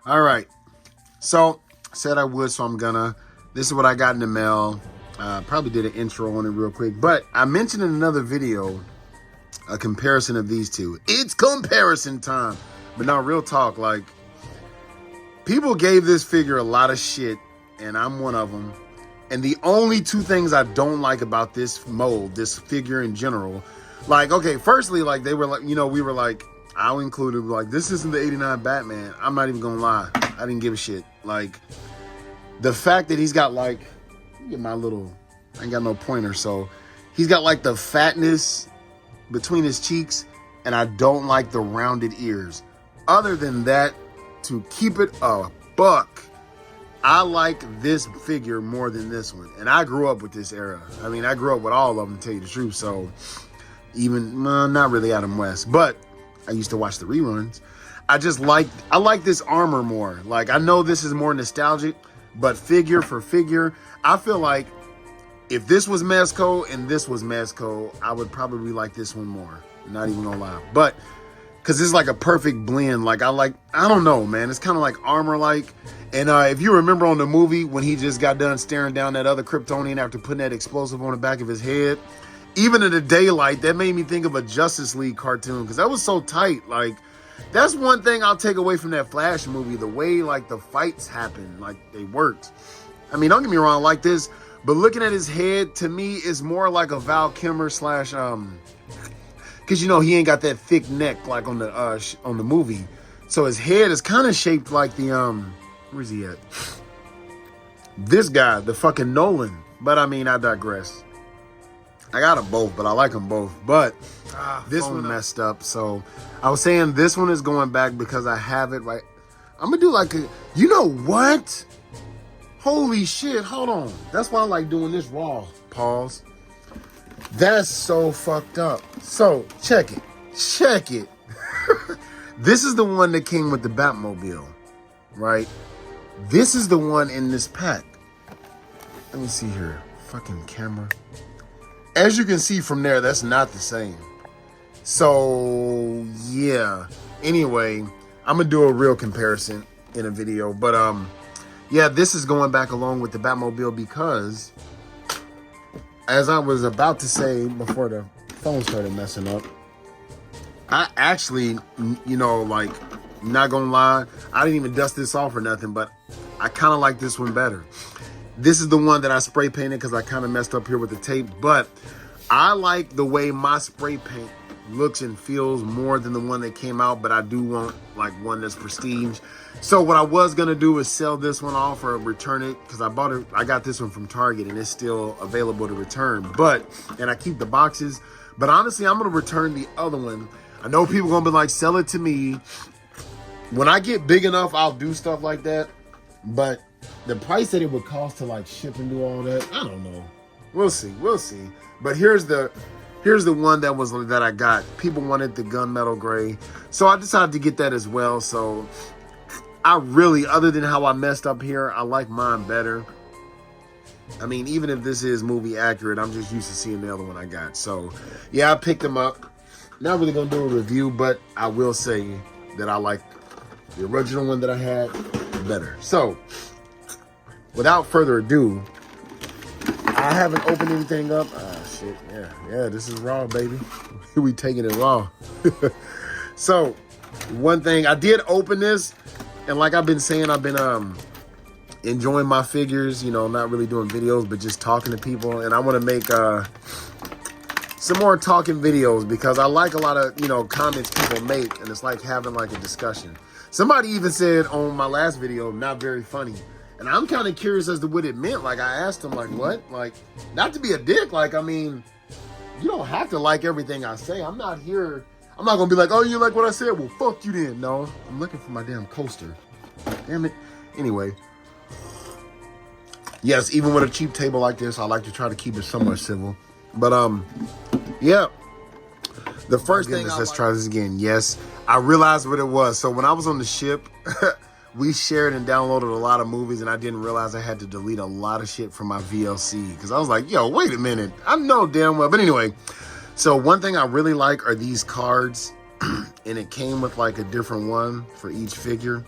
All right. So, said I would, so I'm gonna. This is what I got in the mail. Probably did an intro on it real quick. But I mentioned in another video a comparison of these two. It's comparison time. But now, real talk, like, people gave this figure a lot of shit, and I'm one of them. And the only two things I don't like about this mold, this figure in general, like, okay, firstly, like, they were like, you know, we were like, I'll include it, like, this isn't the 89 Batman. I'm not even gonna lie. I didn't give a shit. Like, the fact that he's got, like, get my little, I ain't got no pointer, so he's got, like, the fatness between his cheeks, and I don't like the rounded ears. Other than that, to keep it a buck, I like this figure more than this one. And I grew up with this era. I mean, I grew up with all of them, to tell you the truth. So, even, not really Adam West, but I used to watch the reruns. I like this armor more. Like, I know this is more nostalgic, but figure for figure, I feel like if this was Mezco and this was Mezco, I would probably like this one more. Not even gonna lie. But, because it's like a perfect blend. Like, I don't know, man. It's kind of like armor-like. And if you remember on the movie, when he just got done staring down that other Kryptonian after putting that explosive on the back of his head, even in the daylight, that made me think of a Justice League cartoon, because that was so tight. Like, that's one thing I'll take away from that Flash movie, the way, like, the fights happen, like, they worked. I mean, don't get me wrong, I like this, but looking at his head, to me, is more like a Val Kilmer slash, because, you know, he ain't got that thick neck like on the movie. So his head is kind of shaped like the, where's he at? This guy, the fucking Nolan. But, I mean, I digress. I got them both, but I like them both. But this one messed up. So I was saying this one is going back because I have it right. I'm going to do like a, you know what? Holy shit, hold on. That's why I like doing this raw. Pause. That's so fucked up. So, check it. Check it. This is the one that came with the Batmobile, right? This is the one in this pack. Let me see here. Fucking camera. As you can see from there, that's not the same. So, yeah. Anyway, I'm going to do a real comparison in a video. But, yeah, this is going back along with the Batmobile because, as I was about to say before the phone started messing up, I actually, you know, like, not gonna lie, I didn't even dust this off or nothing, but I kind of like this one better. This is the one that I spray painted because I kind of messed up here with the tape, but I like the way my spray paint looks and feels more than the one that came out, but I do want, like, one that's prestige. So what I was gonna do is sell this one off or return it, because I got this one from Target and it's still available to return. And I keep the boxes, but honestly, I'm gonna return the other one. I know people gonna be like, sell it to me. When I get big enough, I'll do stuff like that. But the price that it would cost to, like, ship and do all that, I don't know. We'll see. But here's the one that I got. People wanted the gunmetal gray, so I decided to get that as well. So I really, other than how I messed up here, I like mine better. I mean, even if this is movie accurate, I'm just used to seeing the other one I got. So yeah, I picked them up. Not really gonna do a review, but I will say that I like the original one that I had better. So without further ado, I haven't opened anything up. Shit, yeah, this is raw, baby. We taking it raw. So one thing, I did open this, and like I've been saying, I've been enjoying my figures, you know, not really doing videos, but just talking to people. And I want to make some more talking videos because I like a lot of, you know, comments people make, and it's like having like a discussion. Somebody even said on my last video, not very funny. And I'm kind of curious as to what it meant. Like, I asked him, like, what? Like, not to be a dick. Like, I mean, you don't have to like everything I say. I'm not here. I'm not going to be like, oh, you like what I said? Well, fuck you then. No, I'm looking for my damn coaster. Damn it. Anyway. Yes, even with a cheap table like this, I like to try to keep it somewhat civil. But, yeah. The first thing, let's try this again. Yes, I realized what it was. So when I was on the ship, we shared and downloaded a lot of movies, and I didn't realize I had to delete a lot of shit from my VLC because I was like, yo, wait a minute. I know damn well. But anyway, so one thing I really like are these cards, and it came with like a different one for each figure.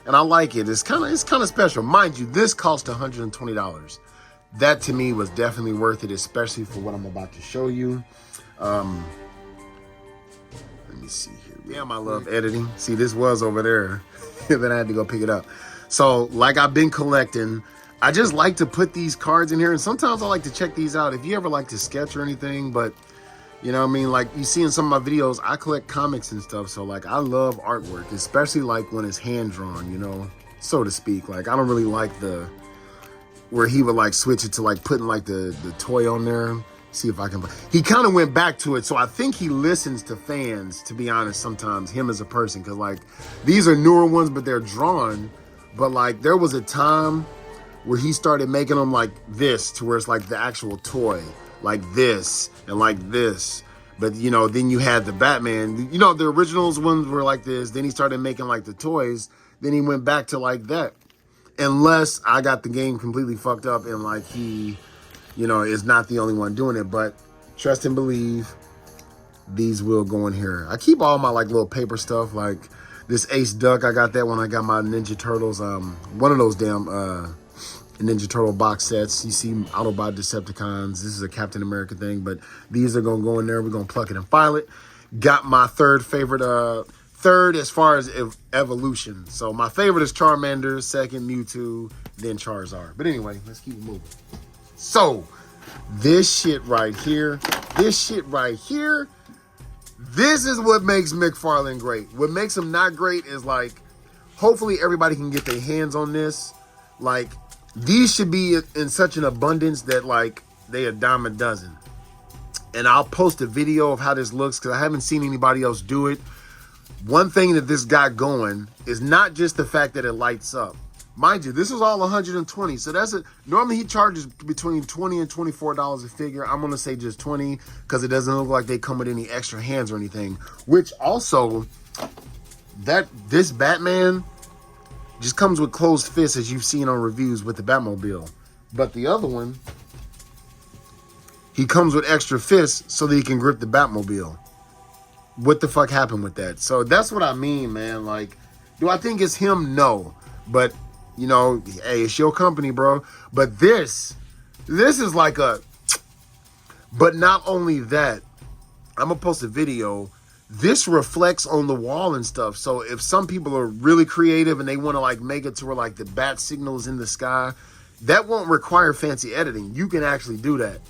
and I like it. It's kind of special. Mind you, this cost $120. That to me was definitely worth it, especially for what I'm about to show you. Let me see here. Damn, I love editing. See, this was over there. Then I had to go pick it up. So, like I've been collecting, I just like to put these cards in here, and sometimes I like to check these out. If you ever like to sketch or anything, but you know what I mean? Like you see in some of my videos, I collect comics and stuff. So like I love artwork, especially like when it's hand drawn, you know, so to speak. Like I don't really like where he would like switch it to like putting like the toy on there. See if I can, he kind of went back to it. So I think he listens to fans, to be honest, sometimes, him as a person. Cause like these are newer ones, but they're drawn. But like there was a time where he started making them like this, to where it's like the actual toy. Like this and like this. But you know, then you had the Batman, you know, the originals ones were like this. Then he started making like the toys. Then he went back to like that. Unless I got the game completely fucked up and like he, you know, is not the only one doing it. But trust and believe, these will go in here. I keep all my like little paper stuff, like this Ace Duck. I got that when I got my Ninja Turtles. One of those damn Ninja Turtle box sets. You see Autobot Decepticons. This is a Captain America thing, but these are gonna go in there. We're gonna pluck it and file it. Got my third favorite, third as far as evolution. So my favorite is Charmander, second Mewtwo, then Charizard. But anyway, let's keep it moving. So this shit right here, this is what makes McFarlane great. What makes him not great is like, hopefully everybody can get their hands on this. Like, these should be in such an abundance that like they a dime a dozen. And I'll post a video of how this looks because I haven't seen anybody else do it. One thing that this got going is not just the fact that it lights up. Mind you, this is all 120. So that's it. Normally he charges between $20 and $24 a figure. I'm going to say just 20 because it doesn't look like they come with any extra hands or anything. Which also, this Batman just comes with closed fists, as you've seen on reviews with the Batmobile. But the other one, he comes with extra fists so that he can grip the Batmobile. What the fuck happened with that? So that's what I mean, man. Like, do I think it's him? No. But, you know, hey, it's your company, bro. But this is like a... But not only that, I'm going to post a video. This reflects on the wall and stuff. So if some people are really creative and they want to like make it to where like the bat signal is in the sky, that won't require fancy editing. You can actually do that.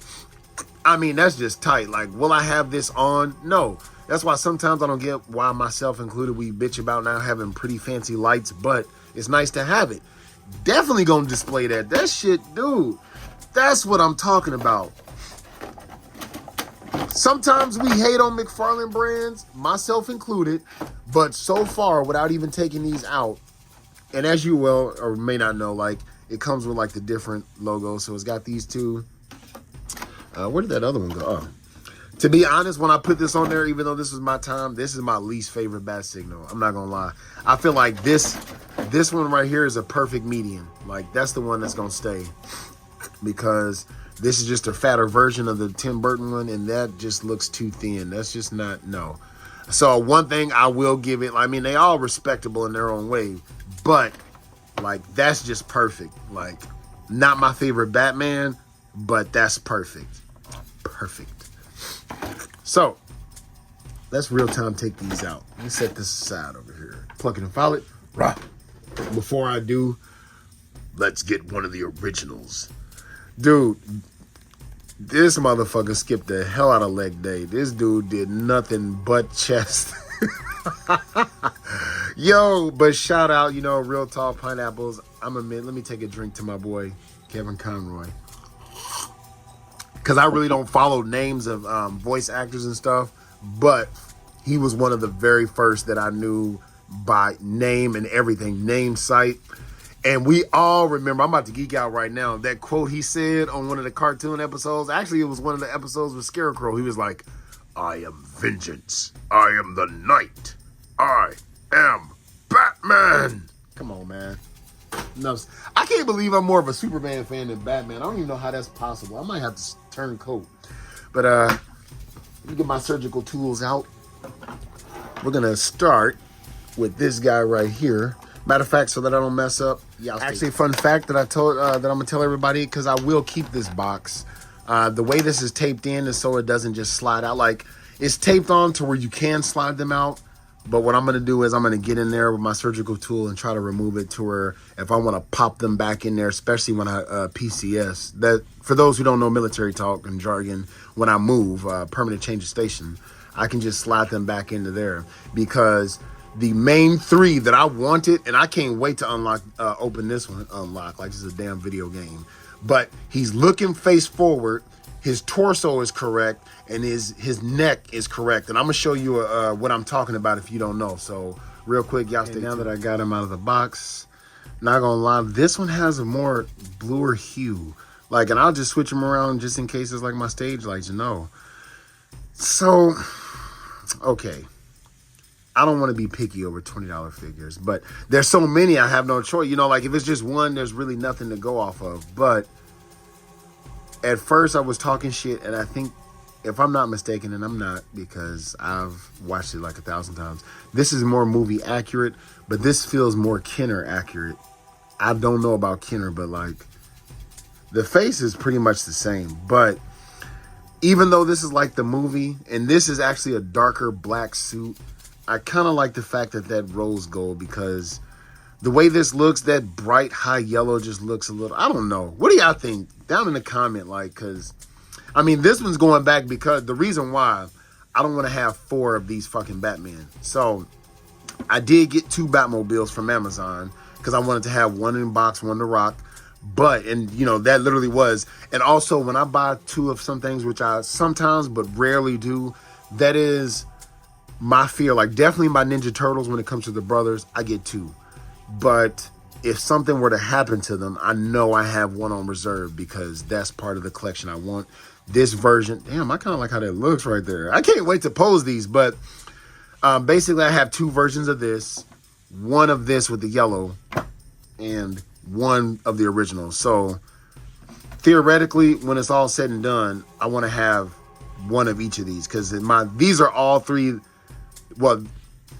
I mean, that's just tight. Like, will I have this on? No. That's why sometimes I don't get why, myself included, we bitch about now having pretty fancy lights, but it's nice to have it. Definitely gonna display that. That shit, dude, that's what I'm talking about. Sometimes we hate on McFarlane brands, myself included, but so far, without even taking these out, and as you will or may not know, like, it comes with like the different logos. So it's got these two. Where did that other one go? Oh. To be honest, when I put this on there, even though this was my time, this is my least favorite bat signal. I'm not gonna lie. I feel like this one right here is a perfect median. Like, that's the one that's gonna stay, because this is just a fatter version of the Tim Burton one, and that just looks too thin. That's just not, no. So one thing I will give it, I mean, they all respectable in their own way, but like, that's just perfect. Like, not my favorite Batman, but that's perfect. Perfect. So let's real time take these out. Let me set this aside over here. Pluck it and file it. Rah. Before I do, let's get one of the originals. Dude, this motherfucker skipped the hell out of leg day. This dude did nothing but chest. Yo, but shout out, you know, Real Tall Pineapples. I'm admit, let me take a drink to my boy, Kevin Conroy. Because I really don't follow names of voice actors and stuff, but he was one of the very first that I knew by name and everything, name, site. And we all remember, I'm about to geek out right now, that quote he said on one of the cartoon episodes. Actually, it was one of the episodes with Scarecrow. He was like, "I am vengeance. I am the night. I am Batman." Come on, man. No, I can't believe I'm more of a Superman fan than Batman. I don't even know how that's possible. I might have to turn coat. But let me get my surgical tools out. We're gonna start with this guy right here. Matter of fact, so that I don't mess up. Yeah, actually, fun fact that I told that I'm gonna tell everybody, because I will keep this box. The way this is taped in is so it doesn't just slide out. Like, it's taped on to where you can slide them out. But what I'm gonna do is I'm gonna get in there with my surgical tool and try to remove it to where if I want to pop them back in there, especially when I PCS. That, for those who don't know military talk and jargon, when I move permanent change of station, I can just slide them back into there, because the main three that I wanted, and I can't wait to unlock, open this one, unlock, like this is a damn video game. But he's looking face forward, his torso is correct, and his neck is correct. And I'm gonna show you what I'm talking about if you don't know. So real quick, y'all stay. Now that I got him out of the box, not gonna lie, this one has a more bluer hue. Like, and I'll just switch them around just in case it's like my stage lights, you know. So, okay. I don't want to be picky over $20 figures, but there's so many I have no choice. You know, like if it's just one, there's really nothing to go off of. But at first I was talking shit, and I think, if I'm not mistaken, and I'm not because I've watched it like 1,000 times, this is more movie accurate, but this feels more Kenner accurate. I don't know about Kenner, but like the face is pretty much the same. But even though this is like the movie, and this is actually a darker black suit, I kind of like the fact that rose gold, because the way this looks, that bright high yellow just looks a little, I don't know. What do y'all think? Down in the comment, like, because, I mean, this one's going back because the reason why I don't want to have 4 of these fucking Batman. So I did get 2 Batmobiles from Amazon because I wanted to have one in box, one to rock. But, and you know, that literally was, and also when I buy 2 of some things, which I sometimes but rarely do, that is my fear. Like, definitely my Ninja Turtles, when it comes to the brothers, I get 2. But if something were to happen to them, I know I have one on reserve, because that's part of the collection I want. This version, damn, I kind of like how that looks right there. I can't wait to pose these. But basically I have 2 versions of this, one of this with the yellow and one of the original. So theoretically, when it's all said and done, I want to have one of each of these, because these are all 3. Well,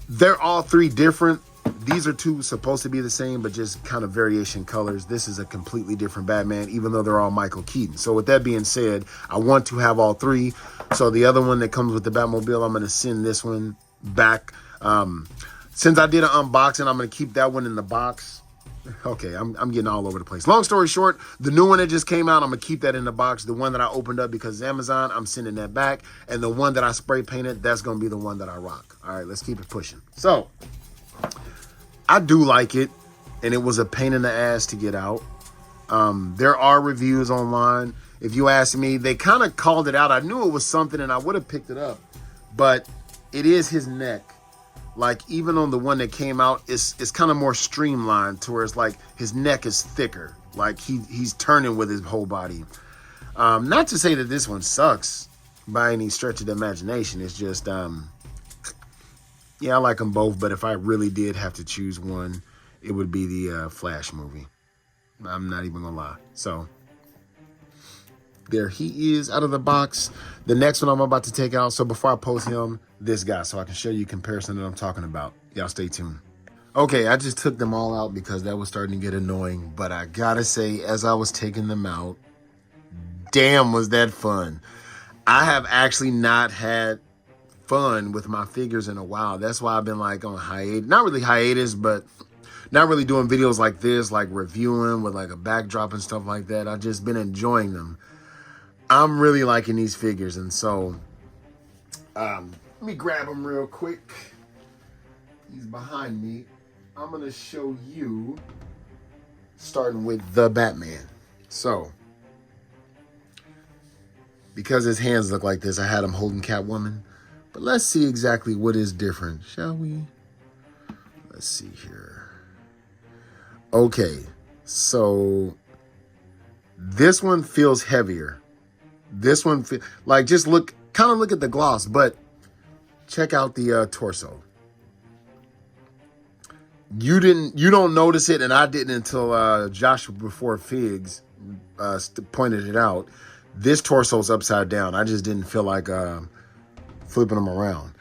they're all 3 different. These are 2 supposed to be the same, but just kind of variation colors. This is a completely different Batman, even though they're all Michael Keaton. So with that being said, I want to have all 3. So the other one that comes with the Batmobile, I'm going to send this one back. Since I did an unboxing, I'm going to keep that one in the box. Okay, I'm getting all over the place. Long story short, the new one that just came out, I'm going to keep that in the box. The one that I opened up because it's Amazon, I'm sending that back. And the one that I spray painted, that's going to be the one that I rock. All right, let's keep it pushing. So I do like it, and it was a pain in the ass to get out. There are reviews online. If you ask me, they kind of called it out. I knew it was something, and I would have picked it up. But it is his neck. Like, even on the one that came out, it's kind of more streamlined, to where it's like his neck is thicker. Like he's turning with his whole body. Not to say that this one sucks by any stretch of the imagination. It's just, yeah, I like them both. But if I really did have to choose one, it would be the Flash movie. I'm not even gonna lie. So there he is out of the box. The next one I'm about to take out. So before I post him, this guy, so I can show you comparison that I'm talking about. Y'all stay tuned. Okay, I just took them all out because that was starting to get annoying. But I gotta say, as I was taking them out, damn, was that fun. I have actually not had fun with my figures in a while. That's why I've been like on hiatus. Not really hiatus, but not really doing videos like this, like reviewing with like a backdrop and stuff like that. I've just been enjoying them. I'm really liking these figures, and so let me grab him real quick. He's behind me. I'm going to show you, starting with the Batman. So, because his hands look like this, I had him holding Catwoman. But let's see exactly what is different, shall we? Let's see here. Okay, so this one feels heavier. This one, like, just look, kind of look at the gloss, but check out the torso. You don't notice it, and I didn't until Joshua before Figs pointed it out. This torso's upside down. I just didn't feel like flipping them around.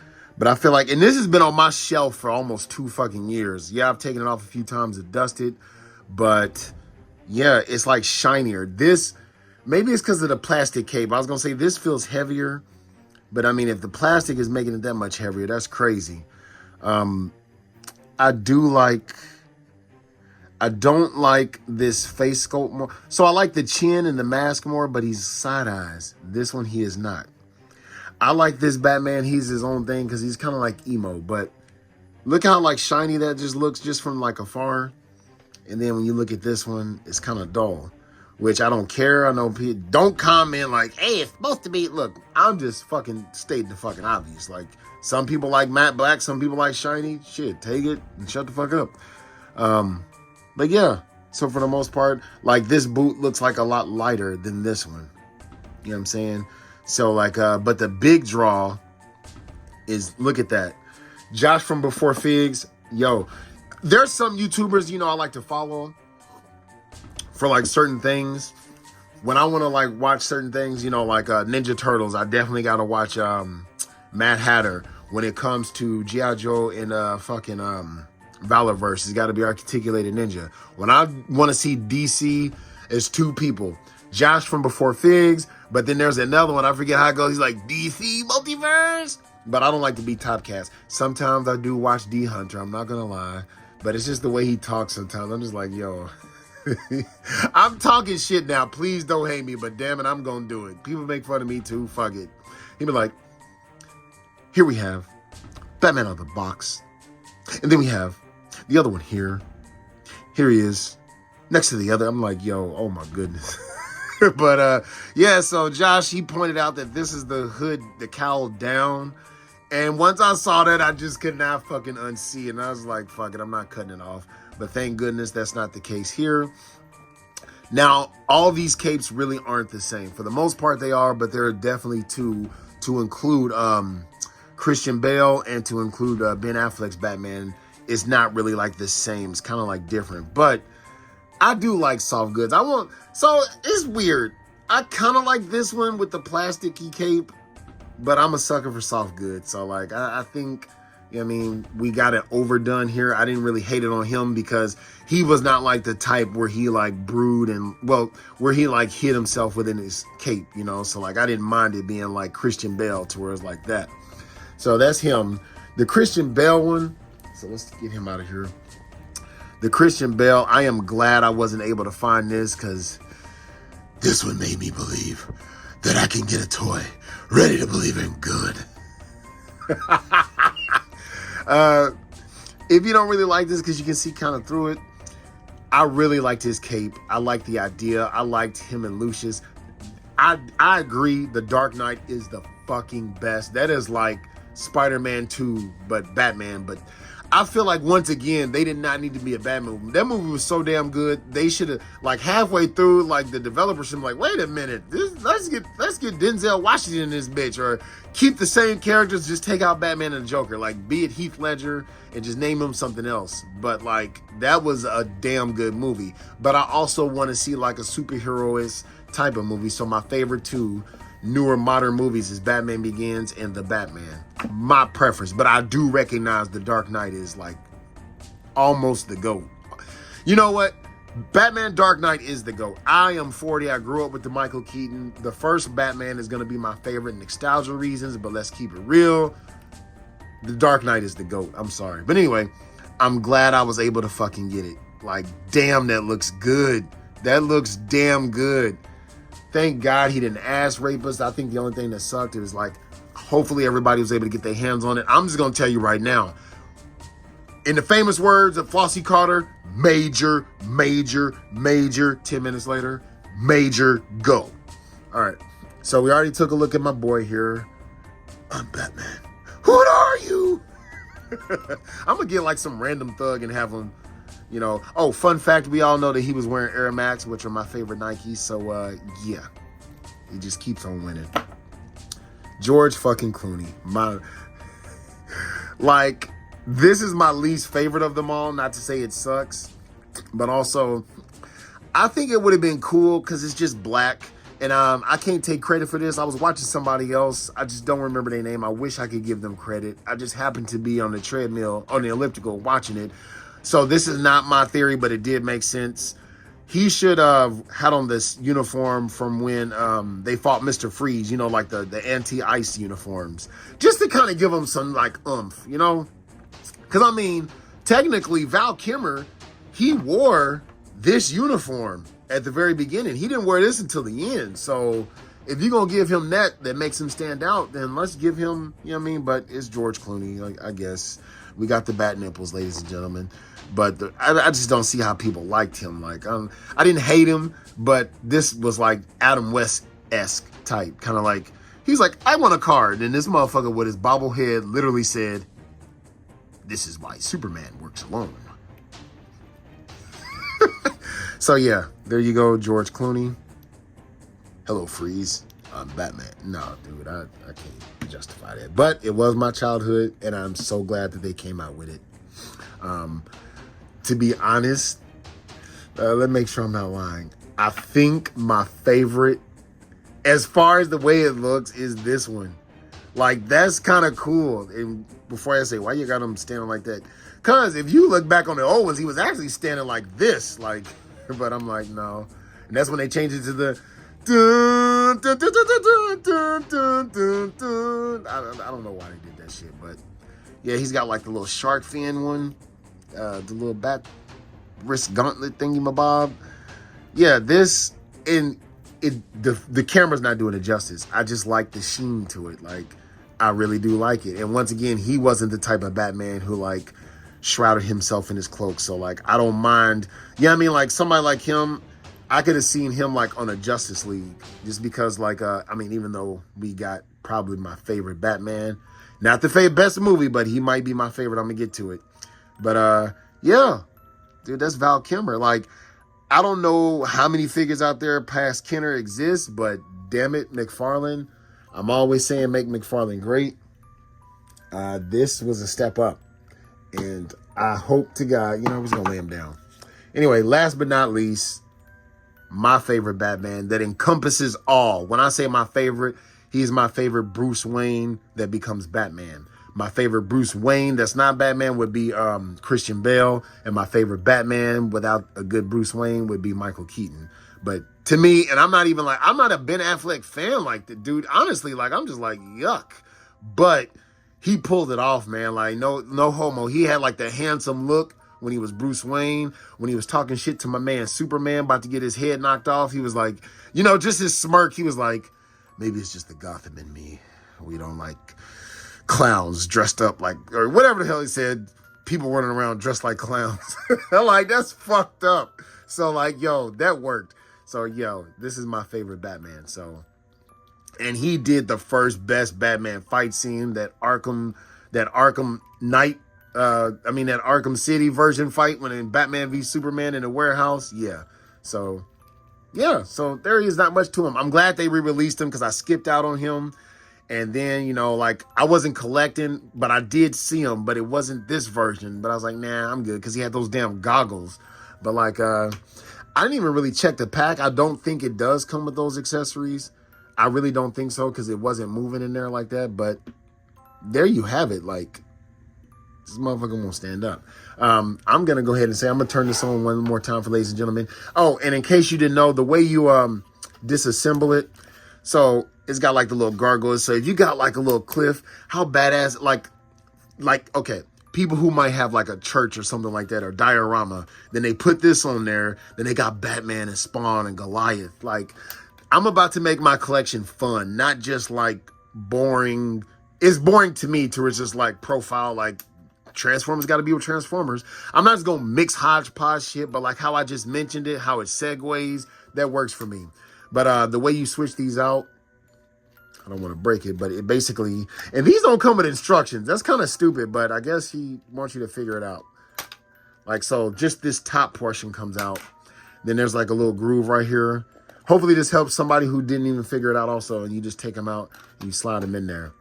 But I feel like, and this has been on my shelf for almost 2 fucking years. Yeah, I've taken it off a few times to dust it, but yeah, it's like shinier. This, maybe it's because of the plastic cape. I was gonna say this feels heavier, but I mean, if the plastic is making it that much heavier, that's crazy. I don't like this face sculpt more. So I like the chin and the mask more, but he's side eyes. This one, he is not. I like this Batman. He's his own thing because he's kind of like emo, but look how like shiny that just looks just from like afar. And then when you look at this one, it's kind of dull, which I don't care. I know people don't comment like, hey, it's supposed to be. Look, I'm just fucking stating the fucking obvious. Like, some people like matte black, some people like shiny. Shit, take it and shut the fuck up. But yeah, so for the most part, like this boot looks like a lot lighter than this one. You know what I'm saying? So like, but the big draw is, look at that. Josh from Before Figs, yo, there's some YouTubers, you know, I like to follow for like certain things. When I want to like watch certain things, you know, like Ninja Turtles, I definitely got to watch Mad Hatter. When it comes to G.I. Joe and fucking Valorverse, it's got to be Articulated Ninja. When I want to see DC, it's 2 people. Josh from Before Figs, but then there's another one, I forget how it goes. He's like, DC Multiverse. But I don't like to be typecast. Sometimes I do watch D Hunter, I'm not gonna lie. But it's just the way he talks sometimes. I'm just like, yo. I'm talking shit now. Please don't hate me, but damn it, I'm gonna do it. People make fun of me too, fuck it. He'd be like, here we have Batman out of the box. And then we have the other one here. Here he is, next to the other. I'm like, yo, oh my goodness. But yeah, so Josh, he pointed out that this is the hood, the cowl down. And once I saw that, I just could not fucking unsee it. And I was like, fuck it, I'm not cutting it off. But thank goodness that's not the case here. Now, all these capes really aren't the same. For the most part, they are, but there are definitely 2 to include Christian Bale and to include Ben Affleck's Batman. It's not really like the same. It's kind of like different. But I do like soft goods. So it's weird. I kind of like this one with the plasticky cape, but I'm a sucker for soft goods. So like, I think, you know what I mean, we got it overdone here. I didn't really hate it on him because he was not like the type where he like brewed and, well, where he like hid himself within his cape, you know? So like, I didn't mind it being like Christian Bale to where it's like that. So that's him. The Christian Bale one, so let's get him out of here. The Christian Bale, I am glad I wasn't able to find this because this one made me believe that I can get a toy ready to believe in good. If you don't really like this because you can see kind of through it, I really liked his cape. I liked the idea. I liked him and Lucius. I agree, The Dark Knight is the fucking best. That is like Spider-Man 2, but Batman. But I feel like, once again, they did not need to be a Batman movie. That movie was so damn good. They should have, like, halfway through, like, the developers should be like, wait a minute, let's get Denzel Washington in this bitch, or keep the same characters, just take out Batman and Joker, like, be it Heath Ledger and just name him something else. But like, that was a damn good movie. But I also want to see like a superheroish type of movie. So my favorite 2 newer modern movies is Batman Begins and The Batman. My preference, but I do recognize The Dark Knight is like almost the GOAT. You know what? Batman Dark Knight is the GOAT. I am 40. I grew up with the Michael Keaton. The first Batman is going to be my favorite, nostalgia reasons, but let's keep it real. The Dark Knight is the GOAT. I'm sorry. But anyway, I'm glad I was able to fucking get it. Like, damn, that looks good. That looks damn good. Thank God he didn't ass rape us. I think the only thing that sucked is like, hopefully everybody was able to get their hands on it. I'm just going to tell you right now, in the famous words of Flossie Carter, major, major, major, 10 minutes later, major, go. All right. So we already took a look at my boy here. I'm Batman. Who are you? I'm going to get like some random thug and have him, you know. Oh, fun fact, we all know that he was wearing Air Max, which are my favorite Nikes. So, yeah, he just keeps on winning. George fucking Clooney. This is my least favorite of them all. Not to say it sucks, but also I think it would have been cool because it's just black And I can't take credit for this. I was watching somebody else. I just don't remember their name. I wish I could give them credit. I just happened to be on the treadmill, on the elliptical, watching it. So this is not my theory, but it did make sense. He should have had on this uniform from when they fought Mr. Freeze, you know, like the anti-ice uniforms. Just to kind of give him some, like, oomph, you know? Because, I mean, technically, Val Kilmer, he wore this uniform at the very beginning. He didn't wear this until the end. So if you're going to give him that makes him stand out, then let's give him, you know what I mean? But it's George Clooney, like, I guess. We got the bat nipples, ladies and gentlemen. But I just don't see how people liked him. Like, I didn't hate him, but this was like Adam West-esque type. Kind of like, he's like, I want a card. And this motherfucker with his bobblehead literally said, this is why Superman works alone. So yeah, there you go, George Clooney. Hello, Freeze. I'm Batman. No, dude, I can't justify that. But it was my childhood, and I'm so glad that they came out with it. To be honest, let me make sure I'm not lying. I think my favorite, as far as the way it looks, is this one. Like, that's kind of cool. And before I say, why you got him standing like that? Because if you look back on the old ones, he was actually standing like this. Like, but I'm like, no. And that's when they changed it to the dun, dun, dun, dun, dun, dun, dun, dun. I don't know why they did that shit, but yeah, he's got like the little shark fin one, the little bat wrist gauntlet thingy mabob. Yeah, this and the camera's not doing it justice. I just like the sheen to it. Like, I really do like it. And once again, he wasn't the type of Batman who like shrouded himself in his cloak. So like, I don't mind. Yeah, I mean, like somebody like him, I could have seen him like on a Justice League, just because like, I mean, even though we got probably my favorite Batman, not the best movie, but he might be my favorite. I'm gonna get to it. But yeah, dude, that's Val Kilmer. Like, I don't know how many figures out there past Kenner exist, but damn it, McFarlane. I'm always saying make McFarlane great. This was a step up. And I hope to God, you know, I'm just going to lay him down. Anyway, last but not least, my favorite Batman that encompasses all. When I say my favorite, he's my favorite Bruce Wayne that becomes Batman. My favorite Bruce Wayne that's not Batman would be Christian Bale. And my favorite Batman without a good Bruce Wayne would be Michael Keaton. But to me, and I'm not a Ben Affleck fan like the dude. Honestly, like, I'm just like, yuck. But he pulled it off, man. Like, no homo. He had like the handsome look when he was Bruce Wayne. When he was talking shit to my man Superman, about to get his head knocked off, he was like, you know, just his smirk. He was like, maybe it's just the Gotham in me. We don't like clowns dressed up like, or whatever the hell he said. People running around dressed like clowns. Like, that's fucked up. So like, yo, that worked. So yo, this is my favorite Batman. So, and he did the first best Batman fight scene, that Arkham Knight, that Arkham City version fight when in Batman v Superman in the warehouse. Yeah. So there is not much to him. I'm glad they re-released him because I skipped out on him. And then, you know, like, I wasn't collecting, but I did see him, but it wasn't this version. But I was like, nah, I'm good, because he had those damn goggles. But like, I didn't even really check the pack. I don't think it does come with those accessories. I really don't think so, because it wasn't moving in there like that. But there you have it. Like, this motherfucker won't stand up. I'm going to go ahead and say, I'm going to turn this on one more time for ladies and gentlemen. Oh, and in case you didn't know, the way you disassemble it, so it's got like the little gargoyles. So if you got like a little cliff, how badass, like, okay, people who might have like a church or something like that, or diorama, then they put this on there, then they got Batman and Spawn and Goliath. Like, I'm about to make my collection fun, not just like boring. It's boring to me to just like profile, like, Transformers got to be with Transformers. I'm not just going to mix hodgepodge shit, but like how I just mentioned it, how it segues, that works for me. But the way you switch these out, I don't want to break it, but it basically, and these don't come with instructions. That's kind of stupid, but I guess he wants you to figure it out. Like, so just this top portion comes out. Then there's like a little groove right here. Hopefully this helps somebody who didn't even figure it out also, and you just take them out and you slide them in there.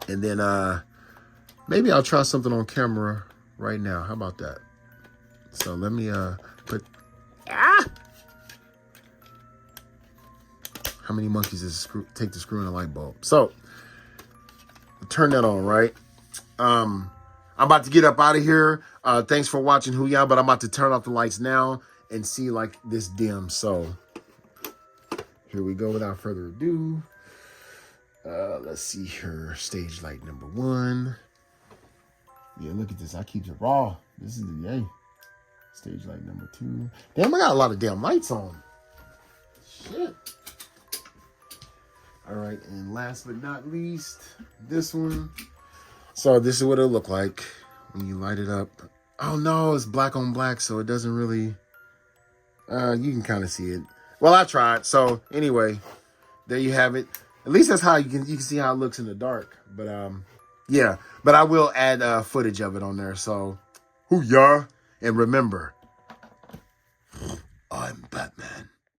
And then maybe I'll try something on camera right now. How about that? So let me put... How many monkeys does it take to screw in a light bulb? So, turn that on, right? I'm about to get up out of here. Thanks for watching Hoo-Ya, but I'm about to turn off the lights now and see like this dim. So, here we go without further ado. Let's see here. Stage light number 1. Yeah, look at this. I keep it raw. This is the yay. Stage light number 2. Damn, I got a lot of damn lights on. Shit. All right, and last but not least, this one. So this is what it'll look like when you light it up. Oh no, it's black on black, so it doesn't really. You can kind of see it. Well, I tried. So anyway, there you have it. At least that's how you can see how it looks in the dark. But yeah. But I will add footage of it on there. So, hoo-ya. And remember,